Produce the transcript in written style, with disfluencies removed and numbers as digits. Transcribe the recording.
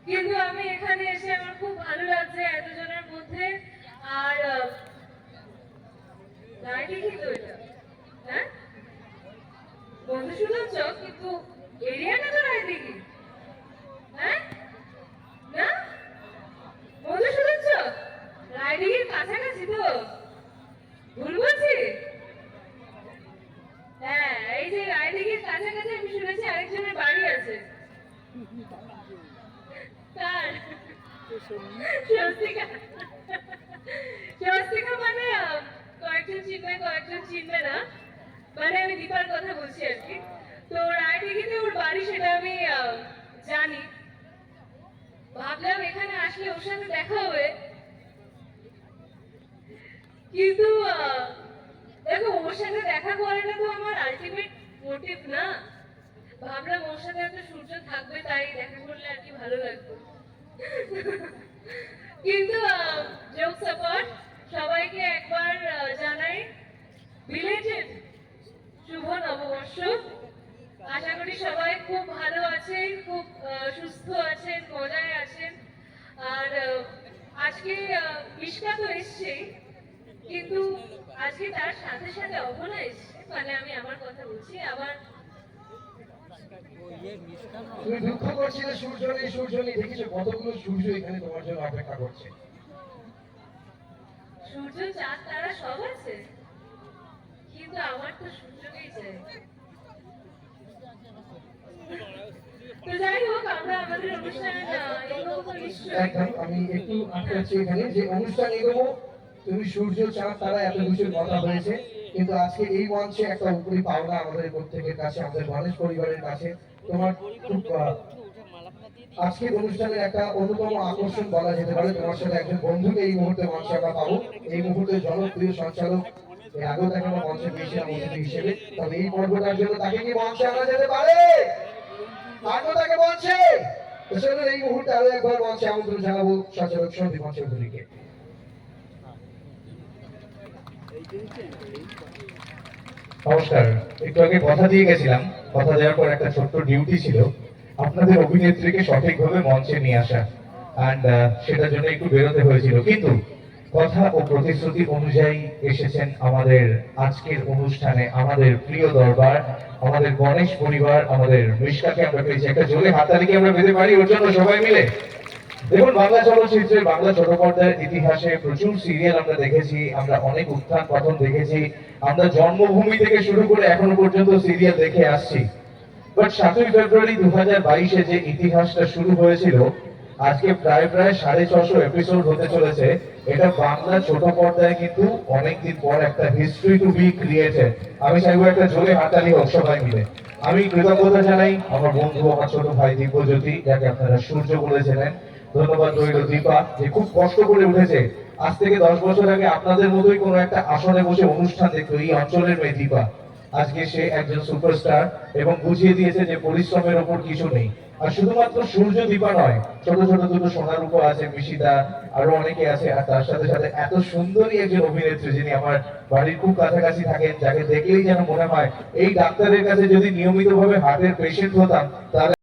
কিন্তু আমি এখানে এসে আমার খুব ভালো লাগছে এতজনের মধ্যে। আর লাইটই কিন্তু এটা, হ্যাঁ বন্ধু শুনছ, কিন্তু এরিয়াটা তো রায়দিঘি, হ্যাঁ না বন্ধু শুনছ, রায়দিঘির কাছাকাছি তো, ভুল বলছি? হ্যাঁ, এই যে রায়দিঘির কাছাকাছি আমি শুনেছি আরেকজনের বাড়ি আছে। কার? স্বস্তিকা। স্বস্তিকা মানে কয়েকজন চিনবে কয়েকজন চিনবে না, মানে আমি দীপার কথা বলছি আর কি। তো রায়দিঘিতে ওর বাড়ি সেটা আমি জানি। ভাবলাম এখানে আসলে ওর সাথে দেখা হবে, কিন্তু দেখো ওর সাথে দেখা করাটা তো আমার আলটিমেট মোটিভ না। ভাবলাম ওর সাথে একটা সূর্য থাকবে, তাই দেখা করলে আর কি ভালো লাগবে। কিন্তু জোকস অ্যাপার্ট, সবাইকে একবার জানাই বিলেটেড শুভ নববর্ষ। আশা করি সবাই খুব ভালো আছেন, খুব সুস্থ আছেন, মজায় আছেন। আর আজকে মিশকা তো এসছেই, কিন্তু আজকে তার সাথে সাথে অহনা এসছে, মানে আমি আমার কথা বলছি। আবার তুমি দুঃখ করছিলে সূর্য নেই, সূর্য নেই, দেখেছো কতগুলো সূর্য এখানে তোমার জন্য অপেক্ষা করছে। সূর্য চাঁদ তারা সব আছে, কিন্তু আমার তো সূর্যকেই চাই। তো যাই হোক, আমরা আমাদের অনুষ্ঠান আমি একটু আটকাচ্ছি এখানে যে অনুষ্ঠান এগোবো। তুমি সূর্য চাঁদ তারা এত কিছুর কথা হয়েছে, কিন্তু আজকে এই মঞ্চে একটা উপরি পাওনা আমাদের প্রত্যেকের কাছে, আমাদের গণেশ পরিবারের কাছে। তোমার খুব আজকের অনুষ্ঠানের একটা অন্যতম আকর্ষণ বলা যেতে পারে, তোমার সাথে একজন বন্ধুকে এই মুহূর্তে মঞ্চে আমরা পাবো। এই মুহূর্তে জনপ্রিয় সঞ্চালক, এর আগেও তাকে আমরা মঞ্চে পেয়েছিলাম অতিথি হিসেবে, তবে এই পর্বটার জন্য তাকে কি মঞ্চে আনা যেতে পারে? আনো তাকে মঞ্চে। চলুন এই মুহূর্তে আরো একবার মঞ্চে আমন্ত্রণ জানাবো সঞ্চালক সন্দীপ চৌধুরীকে। নমস্কার। একটু আগে কথা দিয়ে গেছিলাম, কথা দেওয়ার পর একটা ছোট্ট ডিউটি ছিল আপনাদের অভিনেত্রীকে সঠিকভাবে মঞ্চে নিয়ে আসা, অ্যান্ড সেটার জন্য একটু বেরোতে হয়েছিল, কিন্তু কথা ও প্রতিশ্রুতি অনুযায়ী এসেছেন আমাদের আজকের অনুষ্ঠানে আমাদের প্রিয় দরবার, আমাদের গণেশ পরিবার, আমাদের মিশকাকে আমরা পেয়েছি। একটা জোরে হাততালিকে আমরা পেতে পারি ওর জন্য সবাই মিলে। দেখুন, বাংলা চলচ্চিত্রে, বাংলা ছোট পর্দার ইতিহাসে প্রচুর সিরিয়াল আমরা দেখেছি, আমরা অনেক উত্থান পতন দেখেছি, আমরা জন্মভূমি থেকে শুরু করে এখনো পর্যন্ত সিরিয়াল দেখে আসছি। বাট 7ই ফেব্রুয়ারি 2022-এ যে ইতিহাসটা শুরু হয়েছিল, আজকে প্রায় 650 এপিসোড হতে চলেছে। এটা বাংলা ছোট পর্দায় কিন্তু অনেকদিন পর একটা হিস্ট্রি টু বি ক্রিয়েটেড। আমি চাইবো একটা জোরে হাততালি হোক সবাই মিলে। আমি কৃতজ্ঞতা জানাই আমার বন্ধু, আমার ছোট ভাই দিব্যজ্যোতি, যাকে আপনারা সূর্য বলেছিলেন। ধন্যবাদ রইল দীপা, যে খুব কষ্ট করে উঠেছে। আজ থেকে 10 বছর আগে আপনাদের মতোই কোনো একটা আসনে বসে অনুষ্ঠান দেখতো এই অঞ্চলের মেয়ে দীপা। আজকে সে একজন সুপারস্টার এবং বুঝিয়ে দিয়েছে যে পরিশ্রমের ওপর কিছু নেই। আর শুধুমাত্র সূর্য দীপা নয়, ছোট ছোট দুটো সোনার রূপো আছে, মিশিদা, আরো অনেকে আছে। আর তার সাথে সাথে এত সুন্দরী একজন অভিনেত্রী, যিনি আমার বাড়ির খুব কাছাকাছি থাকেন, যাকে দেখলেই যেন মনে হয় এই ডাক্তারের কাছে যদি নিয়মিতভাবে হার্টের পেশেন্ট হতাম তাহলে